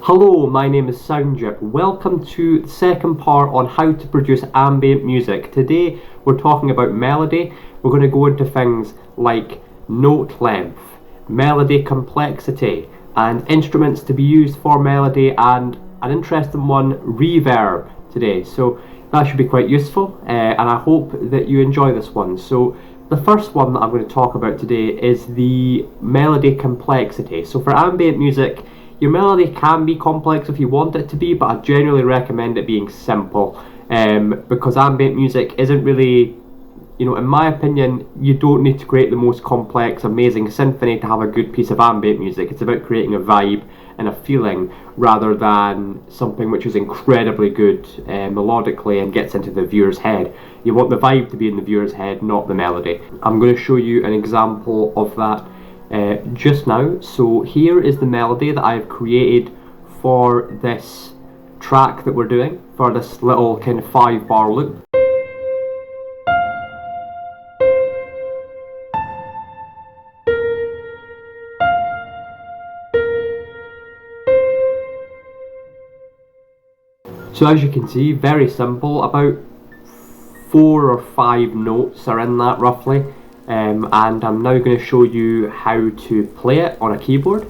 Hello, my name is Soundjip. Welcome to the second part on how to produce ambient music. Today we're talking about melody. We're going to go into things like note length, melody complexity, and instruments to be used for melody, and an interesting one, reverb, today. So that should be quite useful, and I hope that you enjoy this one. So the first one that I'm going to talk about today is the melody complexity. So for ambient music, your melody can be complex if you want it to be, but I generally recommend it being simple, because ambient music isn't really, in my opinion, you don't need to create the most complex, amazing symphony to have a good piece of ambient music. It's about creating a vibe and a feeling rather than something which is incredibly good melodically and gets into the viewer's head. You want the vibe to be in the viewer's head, not the melody. I'm going to show you an example of that just now. So here is the melody that I've created for this track that we're doing, for this little kind of 5-bar loop. So as you can see, very simple, about 4 or 5 notes are in that roughly. And I'm now going to show you how to play it on a keyboard.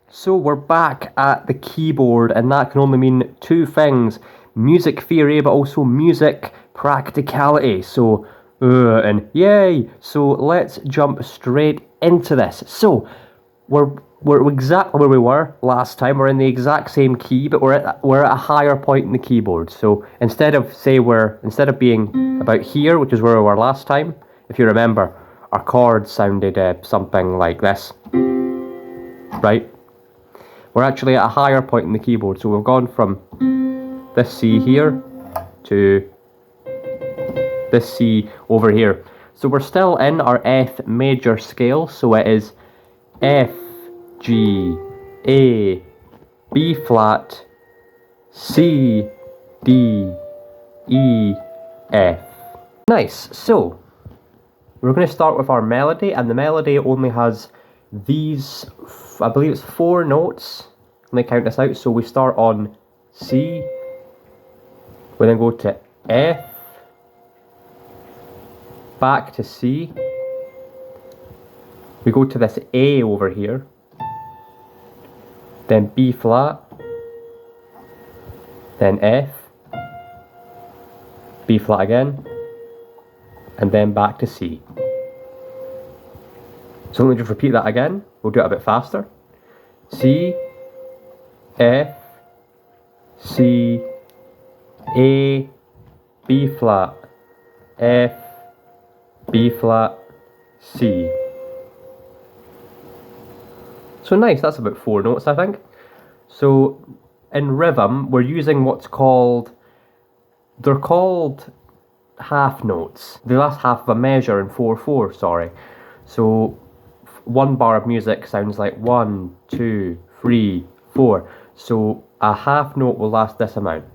So we're back at the keyboard, and that can only mean two things: music theory, but also music practicality. So, and yay! So let's jump straight into this. So we're exactly where we were last time. We're in the exact same key, but we're at a higher point in the keyboard. So instead of being about here, which is where we were last time, if you remember, our chords sounded something like this, right? We're actually at a higher point in the keyboard, so we've gone from this C here to this C over here. So we're still in our F major scale, so it is F, G, A, B flat, C, D, E, F. Nice, so we're going to start with our melody, and the melody only has these, I believe it's 4 notes. Let me count this out. So we start on C, we then go to F, back to C, we go to this A over here, then B flat, then F, B flat again, and then back to C. So let me just repeat that again. We'll do it a bit faster. C, F, C, A, B flat, F, B flat, C. So nice, that's about 4 notes, I think. So in rhythm, we're using they're called half notes. The last half of a measure in 4/4, sorry. So 1 bar of music sounds like 1, 2, 3, 4. So a half note will last this amount.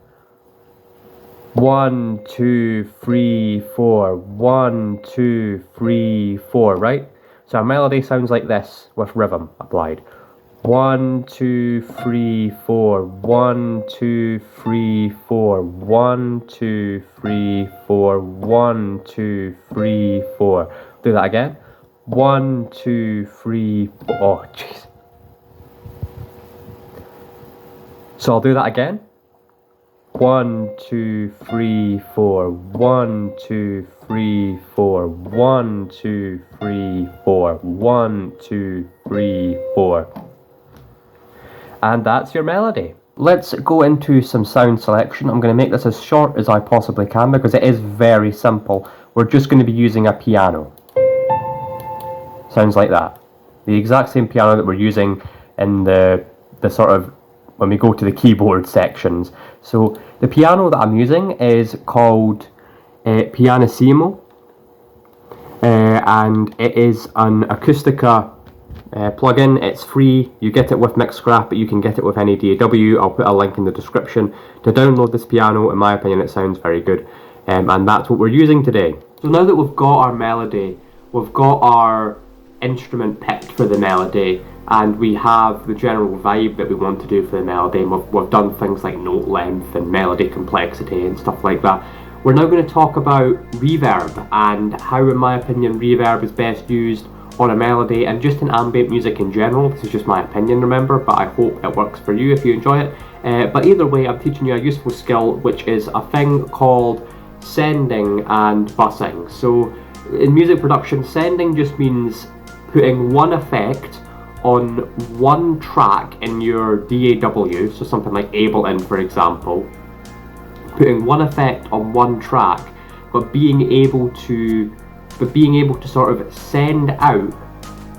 1, 2, 3, 4. 1, 2, 3, 4, right? So our melody sounds like this with rhythm applied. 1, 2, 3, 4. 1, 2, 3, 4. 1, 2, 3, 4. 1, 2, 3, 4. Do that again. 1, 2, 3, 4. Oh, jeez. So I'll do that again. 1, 2, 3, 4. 1, 2, 3, 4. 1, 2, 3, 4. 1, 2, 3, 4. And that's your melody. Let's go into some sound selection. I'm going to make this as short as I possibly can because it is very simple. We're just going to be using a piano. Sounds like that. The exact same piano that we're using in the sort of, when we go to the keyboard sections. So the piano that I'm using is called Pianissimo, and it is an Acoustica plugin. It's free. You get it with Mixcraft, but you can get it with any DAW. I'll put a link in the description to download this piano. In my opinion, it sounds very good, and that's what we're using today. So now that we've got our melody, we've got our instrument picked for the melody, and we have the general vibe that we want to do for the melody, and we've done things like note length and melody complexity and stuff like that. We're now going to talk about reverb and how, in my opinion, reverb is best used on a melody and just in ambient music in general. This is just my opinion, remember, but I hope it works for you if you enjoy it. But either way, I'm teaching you a useful skill, which is a thing called sending and busing. So in music production, sending just means putting one effect on one track in your DAW, so something like Ableton, for example, putting one effect on one track, but being able to sort of send out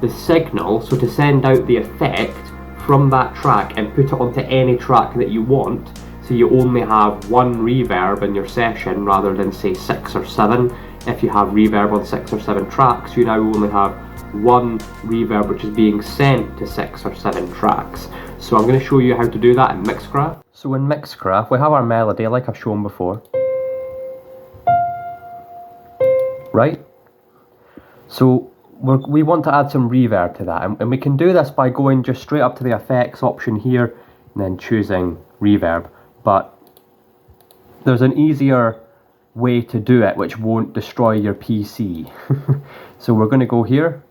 the signal, so to send out the effect from that track and put it onto any track that you want, so you only have one reverb in your session rather than say 6 or 7. If you have reverb on 6 or 7 tracks, you now only have one reverb which is being sent to 6 or 7 tracks. So I'm going to show you how to do that in Mixcraft. So in Mixcraft we have our melody like I've shown before. Right? So we want to add some reverb to that, and we can do this by going just straight up to the effects option here and then choosing reverb. But there's an easier way to do it which won't destroy your PC. So we're going to go here.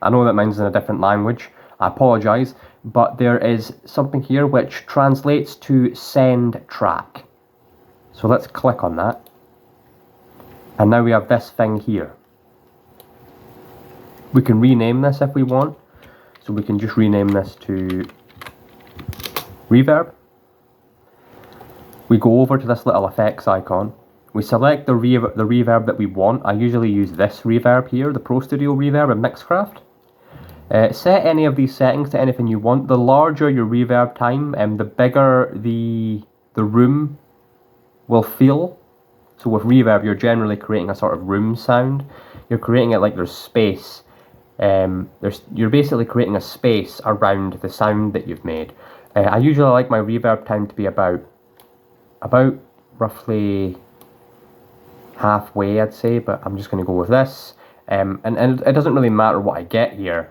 I know that mine's in a different language, I apologise, but there is something here which translates to send track. So let's click on that. And now we have this thing here. We can rename this if we want. So we can just rename this to reverb. We go over to this little effects icon. We select the reverb that we want. I usually use this reverb here, the Pro Studio reverb in Mixcraft. Set any of these settings to anything you want. The larger your reverb time, the bigger the room will feel. So with reverb, you're generally creating a sort of room sound. You're creating it like there's space. You're basically creating a space around the sound that you've made. I usually like my reverb time to be about roughly halfway, I'd say, but I'm just going to go with this. And it doesn't really matter what I get here.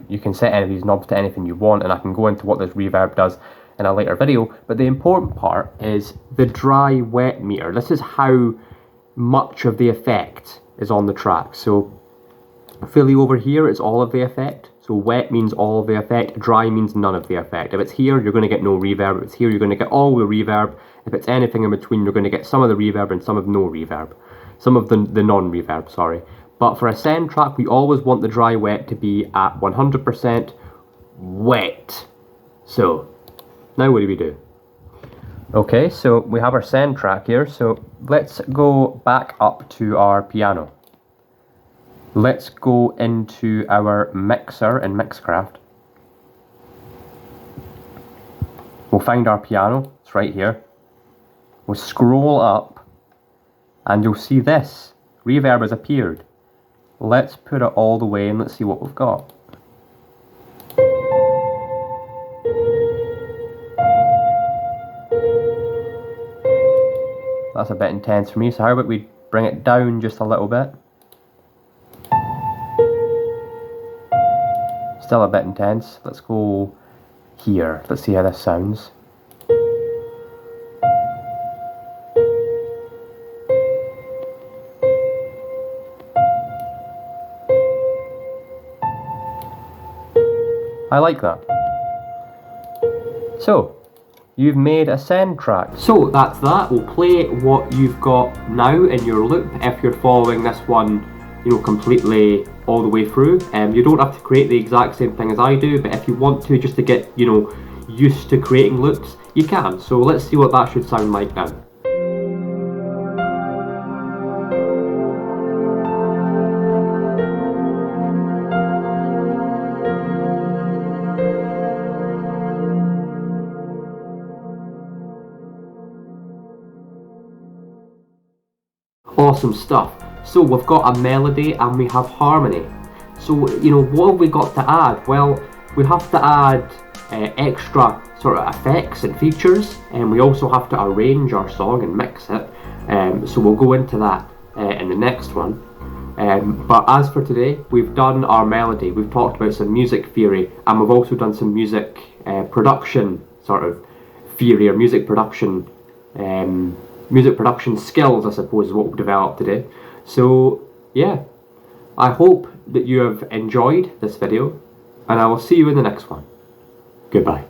You can set any of these knobs to anything you want, and I can go into what this reverb does in a later video. But the important part is the dry wet meter. This is how much of the effect is on the track. So fully over here is all of the effect. So wet means all of the effect, dry means none of the effect. If it's here, you're going to get no reverb. If it's here, you're going to get all the reverb. If it's anything in between, you're going to get some of the reverb and some of no reverb. Some of the non-reverb, sorry. But for a send track, we always want the dry wet to be at 100% wet. So, now what do we do? Okay, so we have our send track here, so let's go back up to our piano. Let's go into our mixer in Mixcraft. We'll find our piano, it's right here. We'll scroll up, and you'll see this. Reverb has appeared. Let's put it all the way and let's see what we've got. That's a bit intense for me, so how about we bring it down just a little bit? Still a bit intense. Let's go here. Let's see how this sounds. I like that. So, you've made a send track. So that's that. We'll play what you've got now in your loop if you're following this one, completely all the way through. You don't have to create the exact same thing as I do, but if you want to, just to get, used to creating loops, you can. So let's see what that should sound like now. Awesome stuff. So we've got a melody and we have harmony. So, what have we got to add? Well, we have to add extra sort of effects and features, and we also have to arrange our song and mix it. So we'll go into that in the next one. But as for today, we've done our melody, we've talked about some music theory, and we've also done some music production sort of theory, or music production skills, I suppose, is what we've developed today. So yeah, I hope that you have enjoyed this video, and I will see you in the next one. Goodbye.